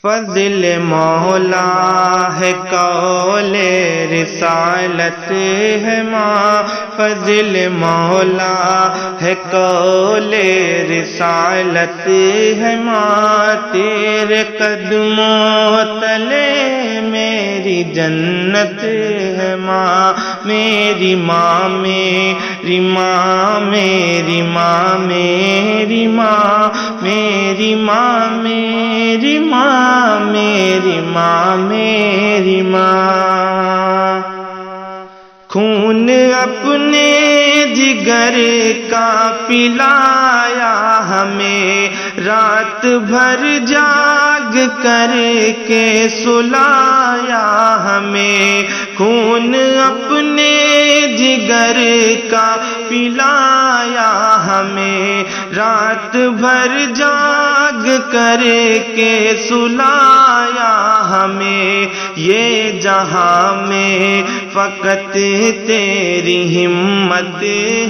فضل مولا ہے قول رسالت ہے ماں، فضل مولا ہے قول رسالت ہے ماں، تیرے قدموں تلے میری جنت ہے ماں، میری ماں میری ماں میری ماں میری ماں میری ماں میری ماں میری ماں میری ماں، خون اپنے جگر کا پلایا ہمیں، رات بھر جاگ کر کے سلایا ہمیں، خون اپنے جگر کا پلایا ہمیں، رات بھر جاگ کر کے سلایا ہمیں، یہ جہاں میں فقط تیری ہمت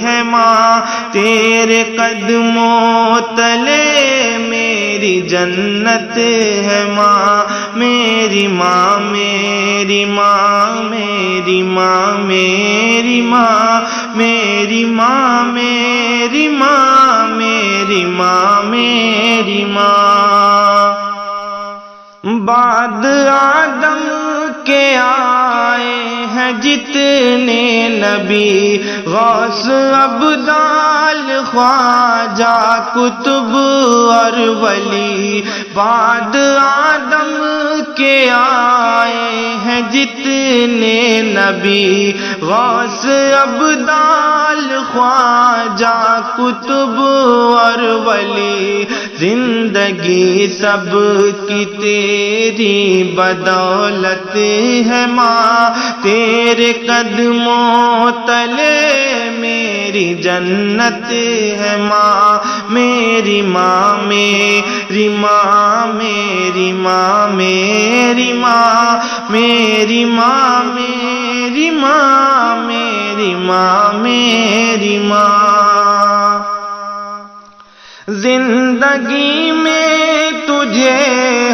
ہے ماں، تیرے قدموں تلے میری جنت ہے ماں، میری ماں میری ماں میری ماں میری ماں میری ماں میری ماں میری ماں میری ماں، بعد آدم کے آئے ہیں جتنے نبی، غوث ابدال خواجہ قطب اور ولی، بعد آدم کے آئے ہیں جتنے نبی، غوث ابدال خواجہ قطب اور ولی، زندگی سب کی تیری بدولت ہے ماں، تیرے قدموں تلے میری جنت ہے ماں، میری ماں میری ماں میری ماں میری ماں میری ماں میری ماں میری ماں میری ماں، زندگی میں تجھے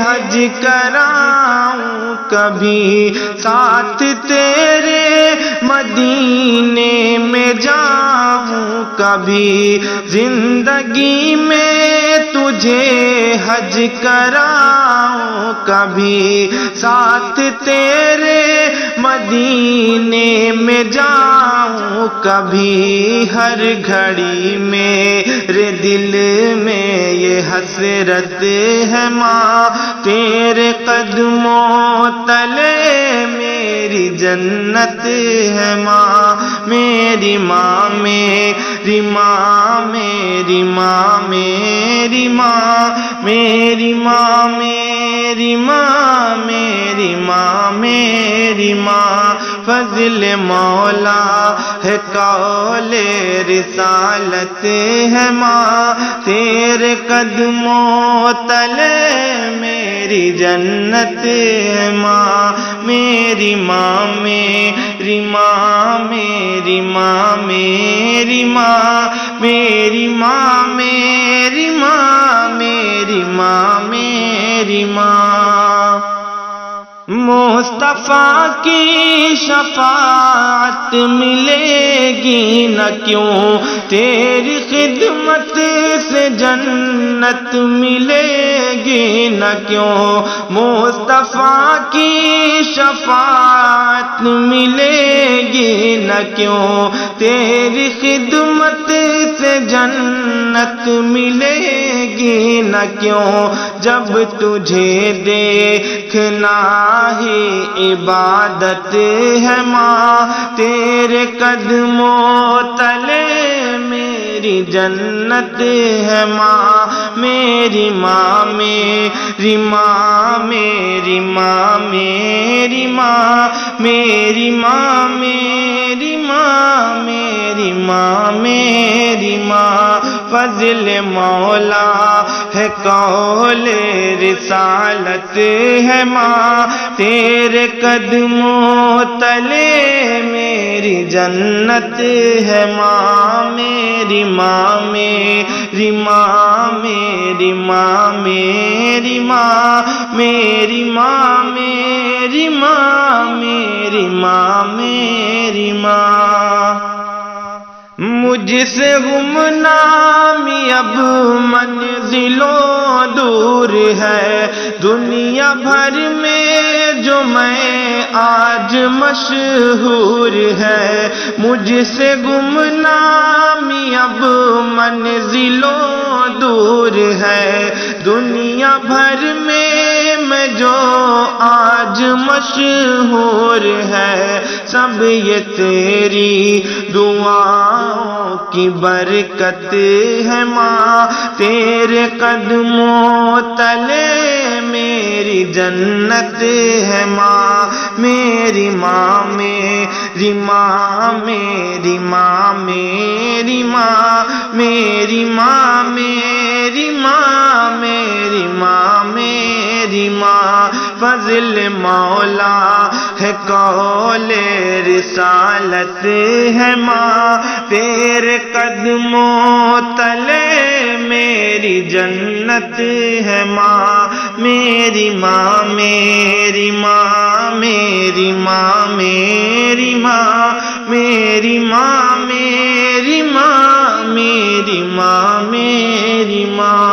حج کراؤں کبھی، ساتھ تیرے مدینے میں جاؤں کبھی، زندگی میں تجھے حج کراؤں کبھی، ساتھ تیرے مدینے میں جاؤں کبھی، ہر گھڑی میرے دل میں یہ حسرت ہے ماں، تیرے قدموں تلے میری جنت ہے ماں، میری ماں میری ماں میری ماں میری ماں میری ماں میری ماں میری ماں میری ماں، فضل مولا ہے قول رسالت ہے ماں، تیرے قدموں تلے میری جنت ہے ماں، میری ماں میری ماں میری ماں میری ماں میری ماں میری ماں میری ماں میری ماں، مصطفیٰ کی شفاعت ملے گی نہ کیوں، تیری خدمت سے جنت ملے گی نہ کیوں، مصطفیٰ کی شفاعت ملے گی نہ کیوں، تیری خدمت سے جنت ملے گی نہ کیوں، جب تجھے دیکھنا ہی عبادت ہے ماں، تیرے قدموں تلے میری جنت ہے ماں، میری ماں میری ماں میری ماں میری ماں میری ماں میری ماں میری میری ماں میری ماں فضل مولا ہے قول رسالت ہے ماں تیرے قدموں تلے میری جنت ہے ماں میری ماں میری ماں میری ماں میری ماں میری ماں میری ماں میری ماں میری ماں مجھ سے گمنامی اب منزلوں دور ہے دنیا بھر میں جو میں آج مشہور ہے مجھ سے گمنامی اب منزلوں دور ہے دنیا بھر میں جو آج مشہور ہے سب یہ تیری دعاؤں کی برکت ہے ماں تیرے قدموں تلے میری جنت ہے ماں میری ماں میری ماں میری ماں میری ماں میری ماں میری ماں میری ماں میری ماں فضل مولا ہے قول رسالت ہے ماں تیرے قدموں تلے میری جنت ہے ماں میری ماں میری ماں میری ماں میری ماں میری ماں میری ماں میری ماں میری ماں